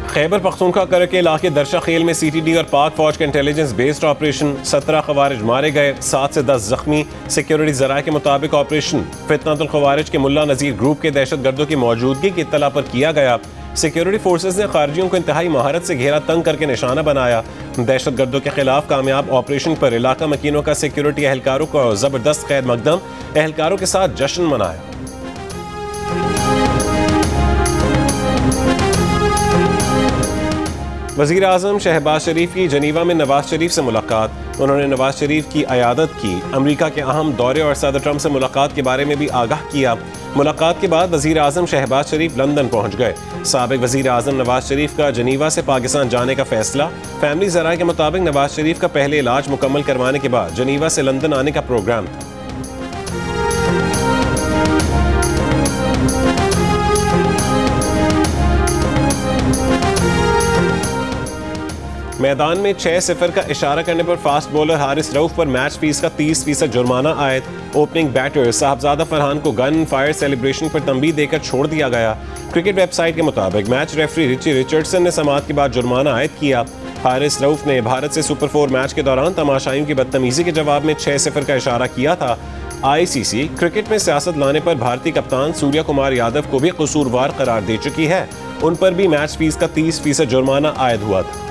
खैबर पख्तूनख्वा कर के इलाके दरशा खेल में CTD और पाक फौज के इंटेलिजेंस बेस्ड ऑपरेशन, 17 खवारिज मारे गए, 7 से 10 जख्मी। सिक्योरिटी जराये के मुताबिक ऑपरेशन फितनतुल खवारिज के मुल्ला नजीर ग्रुप के दहशत गर्दों की मौजूदगी की इत्तला पर किया गया। सिक्योरिटी फोर्सेज ने खारजियों को इंतहाई महारत से घेरा तंग करके निशाना बनाया। दहशत गर्दों के खिलाफ कामयाब ऑपरेशन पर इलाका मकीनों का सिक्योरिटी एहलकारों को जबरदस्त खैर मकदम, एहलकारों के साथ जश्न मनाया। वज़ीर आज़म शहबाज शरीफ की जनीवा में नवाज शरीफ से मुलाकात। उन्होंने नवाज शरीफ की अयादत की, अमरीका के अहम दौरे और सदर ट्रंप से मुलाकात के बारे में भी आगाह किया। मुलाकात के बाद वज़ीर आज़म शहबाज शरीफ लंदन पहुंच गए। साबिक वज़ीर आज़म नवाज शरीफ का जनीवा से पाकिस्तान जाने का फैसला। फैमिली ज़राए के मुताबिक नवाज शरीफ का पहले इलाज मुकम्मल करवाने के बाद जनीवा से लंदन आने का प्रोग्राम था। मैदान में 6-0 का इशारा करने पर फास्ट बॉलर हारिस रऊफ पर मैच फीस का 30% जुर्माना आयद। ओपनिंग बैटर साहबजादा फरहान को गन फायर सेलिब्रेशन पर तंबीह देकर छोड़ दिया गया। क्रिकेट वेबसाइट के मुताबिक मैच रेफरी रिची रिचर्डसन ने समाअत के बाद जुर्माना आयद किया। हारिस रऊफ ने भारत से सुपर 4 मैच के दौरान तमाशाइयों की बदतमीजी के जवाब में 6-0 का इशारा किया था। ICC क्रिकेट में सियासत लाने पर भारतीय कप्तान सूर्या कुमार यादव को भी कसूरवार करार दे चुकी है। उन पर भी मैच फीस का 30% जुर्माना आयद हुआ था।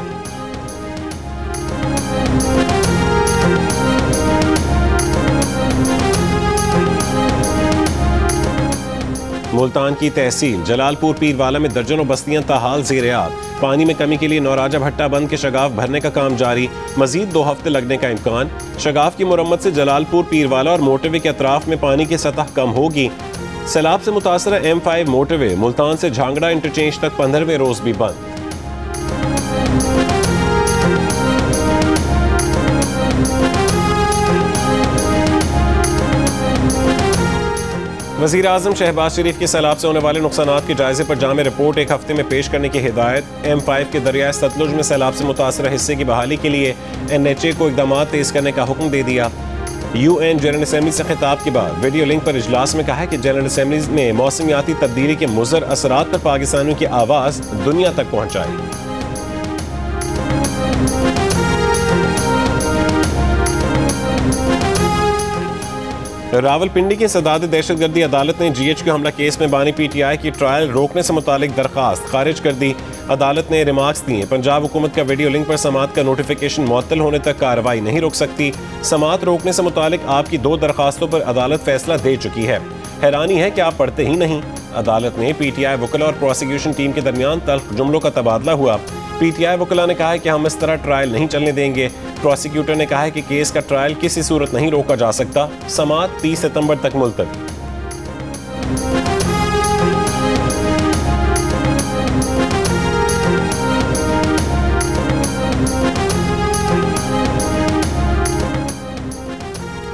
मुल्तान की तहसील जलालपुर पीरवाला में दर्जनों बस्तियां ताहाल ज़ेर-ए-आब। पानी में कमी के लिए नौराजा भट्टा बंद के शगाफ भरने का काम जारी, मजीद 2 हफ्ते लगने का इम्कान। शगाफ की मुरम्मत से जलालपुर पीरवाला और मोटरवे के अतराफ में पानी की सतह कम होगी। सैलाब से मुतासरा M5 मोटरवे मुल्तान से झांगड़ा इंटरचेंज तक 15वें रोज भी बंद। वज़ीर आज़म शहबाज शरीफ के सैलाब से होने वाले नुकसानात के जायजे पर जामे रिपोर्ट 1 हफ्ते में पेश करने की हिदायत। M5 के दरियाए सतलुज में सैलाब से मुतासरा हिस्से की बहाली के लिए NHA को इक़दाम तेज़ करने का हुक्म दे दिया। UN जनरल असम्बली से खिताब के बाद वीडियो लिंक पर इजलास में कहा है कि जनरल असम्बली ने मौसमियाती तब्दीली के मुज़र असरात पर पाकिस्तानियों की आवाज़ दुनिया तक पहुँचाई। रावलपिंडी की सदाद दहशतगर्दी अदालत ने GHQ हमला केस में बानी PTI की ट्रायल रोकने से मुतालिक दरख्वास्त खारिज कर दी। अदालत ने रिमार्क्स दिए, पंजाब हुकूमत का वीडियो लिंक पर समाअत का नोटिफिकेशन मुअत्तल होने तक कार्रवाई नहीं रोक सकती। समाअत रोकने से मुतालिक आपकी 2 दरख्वास्तों पर अदालत फैसला दे चुकी है। हैरानी है कि आप पढ़ते ही नहीं। अदालत ने PTI वकला और प्रोसिक्यूशन टीम के दरमियान तल्ख जुमलों का तबादला हुआ। PTI वकला ने कहा है कि हम इस तरह ट्रायल नहीं चलने देंगे। प्रोसिक्यूटर ने कहा है कि केस का ट्रायल किसी सूरत नहीं रोका जा सकता। समाअत 30 सितंबर तक मुलतवी।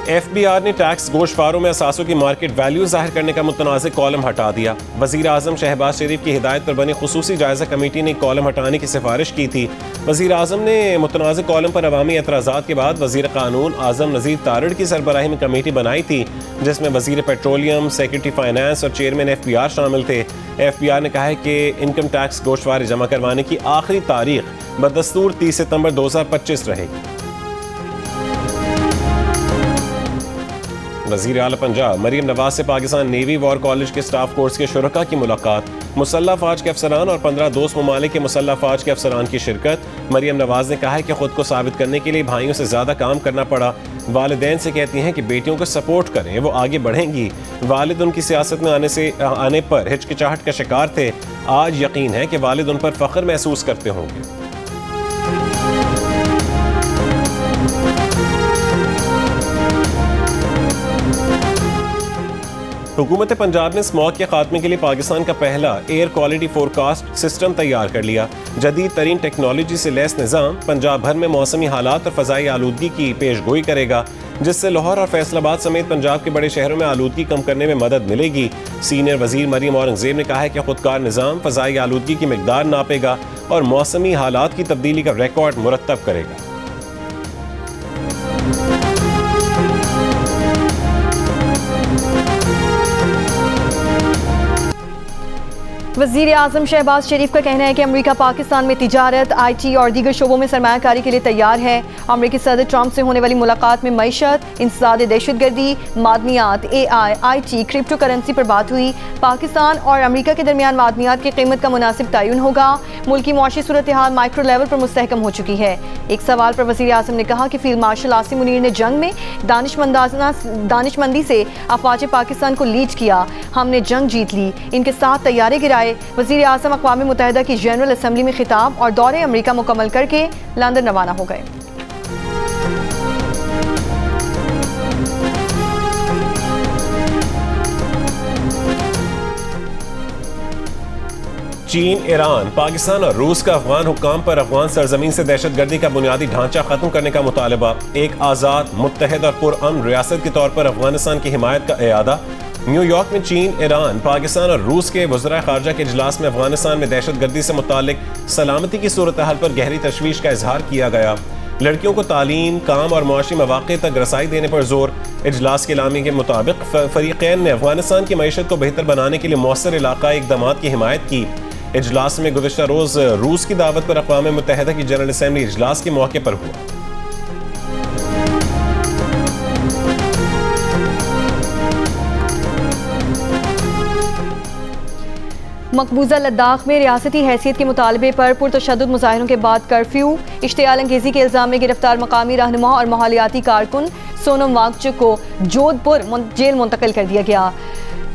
FBR ने टैक्स गोशवारों में असासों की मार्केट वैल्यू जाहिर करने का मुतनाज़ कॉलम हटा दिया। वज़ीर आज़म शहबाज शरीफ की हिदायत पर बनी खुसूसी जायज़ा कमेटी ने कॉलम हटाने की सिफारिश की थी। वज़ीर आज़म ने मुतनाज़ कॉलम पर अवामी एतराज़ात के बाद वज़ीर कानून आज़म नज़ीर तारड़ की सरबराही में कमेटी बनाई थी, जिसमें वज़ीर पेट्रोलियम, सेक्रेटरी फाइनेंस और चेयरमैन FBR शामिल थे। FBR ने कहा है कि इनकम टैक्स गोशवारी जमा करवाने की आखिरी तारीख बदस्तूर 30 सितंबर 2025 रहेगी। वज़ीर आला पंजाब मरीम नवाज से पाकिस्तान नेवी वॉर कॉलेज के स्टाफ कोर्स के शुरका की मुलाकात। मुसल्लह फ़ौज के अफसरान और 15 दोस्त ममालिक के मुसल्लह फ़ौज के अफसरान की शिरकत। मरीम नवाज ने कहा है कि खुद को साबित करने के लिए भाइयों से ज़्यादा काम करना पड़ा। वालिदैन से कहती हैं कि बेटियों को सपोर्ट करें, वो आगे बढ़ेंगी। वालिद उनकी सियासत में आने पर हिचकिचाहट का शिकार थे। आज यकीन है कि वालिद उन पर फ़ख्र महसूस करते होंगे। हुकूमत पंजाब ने स्मॉग के खात्मे के लिए पाकिस्तान का पहला एयर क्वालिटी फोरकास्ट सिस्टम तैयार कर लिया। जदीद तरीन टेक्नोलॉजी से लैस निज़ाम पंजाब भर में मौसमी हालात और फ़ज़ाई आलूदगी की पेशगोई करेगा, जिससे लाहौर और फैसलाबाद समेत पंजाब के बड़े शहरों में आलूदगी कम करने में मदद मिलेगी। सीनियर वज़ीर मरीम औरंगज़ेब ने कहा है कि खुदकार निज़ाम फ़ज़ाई आलूदगी की मिकदार नापेगा और मौसमी हालात की तब्दीली का रिकॉर्ड मुरतब करेगा। वज़ीर आज़म शहबाज शरीफ का कहना है कि अमेरिका पाकिस्तान में तिजारत, IT और दीगर शोबों में सरमायाकारी के लिए तैयार है। अमेरिकी सदर ट्रंप से होने वाली मुलाकात में मईशत, इंसदाद दहशतगर्दी, मादनियात, AI, IT, क्रिप्टो करेंसी पर बात हुई। पाकिस्तान और अमेरिका के दरमियान मादनियात की कीमत का मुनासिब तयन होगा। मुल्क की मुआशी सूरत हाल माइक्रो लेवल पर मुस्तहकम हो चुकी है। एक सवाल पर वज़ीर आज़म ने कहा कि फील्ड मार्शल आसिम मुनीर ने जंग में दानिशमंदी से अफवाज पाकिस्तान को लीड किया। हमने जंग जीत ली, इनके साथ तैयारी गिराए। वज़ीर आज़म अक़वाम मुत्तहिदा की जनरल असम्बली में खिताब और दौरे अमेरिका मुकम्मल करके लंदन रवाना हो गए। चीन, ईरान, पाकिस्तान और रूस का अफगान हुक्काम पर अफगान सरजमीन से दहशतगर्दी का बुनियादी ढांचा खत्म करने का मुतालबा। एक आज़ाद, मुत्तहद और पुरअमन रियासत के तौर पर अफगानिस्तान की हिमायत का इरादा। न्यूयॉर्क में चीन, ईरान, पाकिस्तान और रूस के वज़राए ख़ारजा के इजलास में अफगानिस्तान में दहशतगर्दी से मुताल्लिक सलामती की सूरत हाल पर गहरी तशवीश का इजहार किया गया। लड़कियों को तालीम, काम और मुआशी मौक़े तक रसाई देने पर जोर। इजलास के लामी के मुताबिक फ़रीक़ैन ने अफगानिस्तान की मईशत को बेहतर बनाने के लिए मौसर इलाक़ाई इक़दामात की हिमायत की। इजलास में गुज़िश्ता रोज़ रूस की दावत पर अक़वाम मुत्तहिदा की जनरल असम्बली इजलास के मौके पर हुआ। मकबूजा लद्दाख में रियासती हैसियत के मुतालबे पर पुरतशद्दुद मुजाहिरों के बाद कर्फ्यू। इश्तियाल अंगेज़ी के इल्ज़ाम में गिरफ्तार मकामी रहनुमा और माहौलियाती कारकुन सोनम वांगचुक को जोधपुर जेल मुंतकिल कर दिया गया।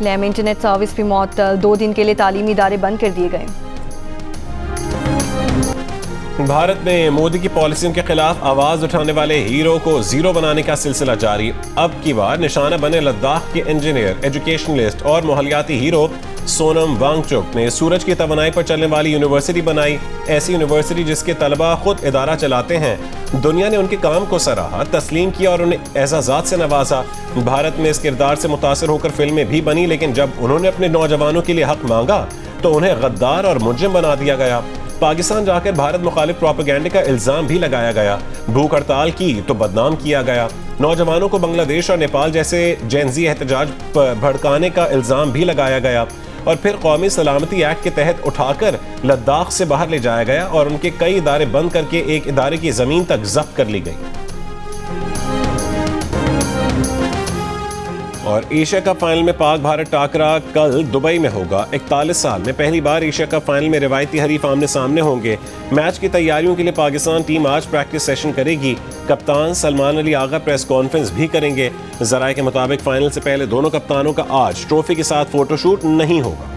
लैम इंटरनेट सर्विस भी मुअत्तल, 2 दिन के लिए तालीमी इदारे बंद कर दिए गए। भारत में मोदी की पॉलिसियों के खिलाफ आवाज उठाने वाले हीरो को जीरो बनाने का सिलसिला जारी। अब की बार निशाना बने लद्दाख के इंजीनियर, एजुकेशनलिस्ट और माहौलियाती हीरो सोनम वांगचुक ने सूरज की तवानाई पर चलने वाली यूनिवर्सिटी बनाई। ऐसी यूनिवर्सिटी जिसके तलबा खुद इदारा चलाते हैं। दुनिया ने उनके काम को सराहा, तस्लीम किया और उन्हें एजाज़ात से नवाजा। भारत में इस किरदार से मुतासर होकर फिल्में भी बनी, लेकिन जब उन्होंने अपने नौजवानों के लिए हक मांगा तो उन्हें गद्दार और मुजरिम बना दिया गया। पाकिस्तान जाकर भारत मुखालिफ प्रोपेगेंडे का इल्जाम भी लगाया गया। भूख हड़ताल की तो बदनाम किया गया। नौजवानों को बांग्लादेश और नेपाल जैसे जेनजी एहतजाज भड़काने का इल्जाम भी लगाया गया और फिर कौमी सलामती एक्ट के तहत उठाकर लद्दाख से बाहर ले जाया गया और उनके कई इदारे बंद करके एक इदारे की जमीन तक जब्त कर ली गई। और एशिया कप फाइनल में पाक भारत टाकरा कल दुबई में होगा। 41 साल में पहली बार एशिया कप फाइनल में रिवायती हरीफ आमने सामने होंगे। मैच की तैयारियों के लिए पाकिस्तान टीम आज प्रैक्टिस सेशन करेगी। कप्तान सलमान अली आगा प्रेस कॉन्फ्रेंस भी करेंगे। ज़राए के मुताबिक फाइनल से पहले दोनों कप्तानों का आज ट्रॉफी के साथ फोटोशूट नहीं होगा।